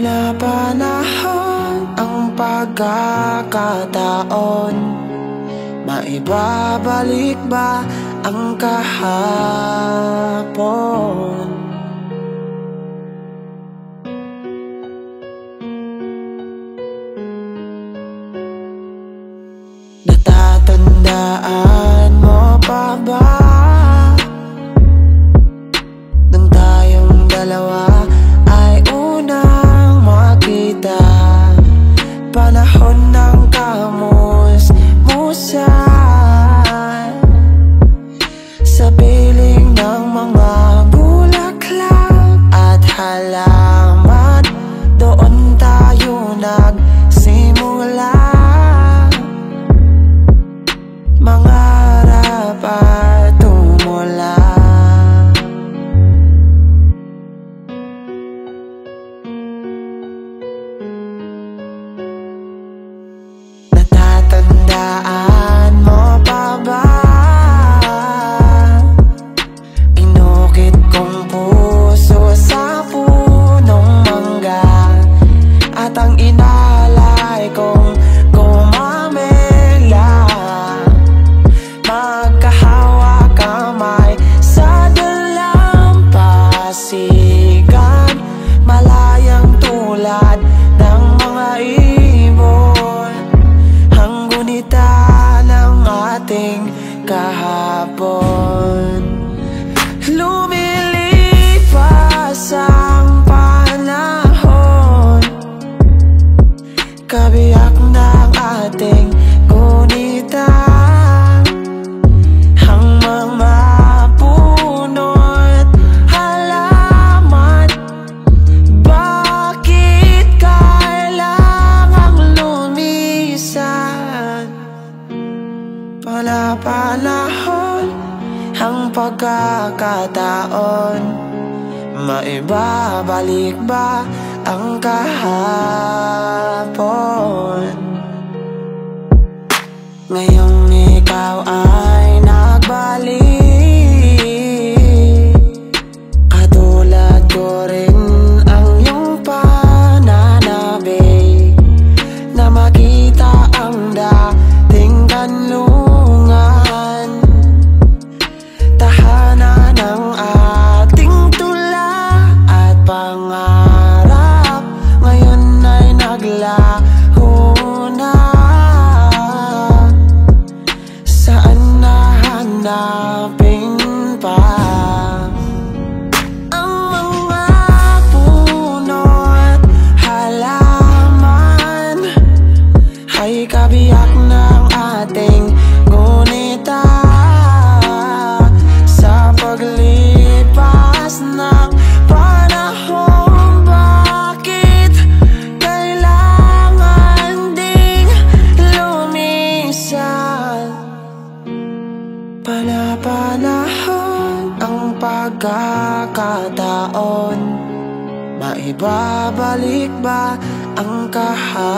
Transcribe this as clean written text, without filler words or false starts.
Panapanahon ang pagkakataon, maibabalik ba ang kahapon? Natatandaan mo pa ba nang tayong dalawa ay unang makita? Panahon ng kamus-musan, sa piling ng mga bulaklak at halaman, doon tayo nagsimula. Mangarap at tumula. Natatandaan mo pa ba inukit kong puso sa punong mangga, at ang inalay kong gumamela, magkahawak kamay sa dalampasigan, malayang tulad ng mga ibon, ang gunita ng ating kahapon. Lumilipas ang panahon, kabiyak ng ating gunita, ang mga puno't halaman. Bakit kailangang lumisan? Panapanahon ang pagkakataon, maibabalik ba ang kahapon? Ngayong ikaw ay nagbalik, katulad ko rin ang iyong pananabik, na makita ang dating kanlungan, tahanan ng ating tula at pangarap. Ngayon ay naglaho na, saan nahanapin pa ang mga puno't halaman, ay kabiyak ng ating gunita, sa paglipas ng panahon. Bakit kailangan ding lumisan? Panapanahon ang pagkakataon, maibabalik ba ang kahapon?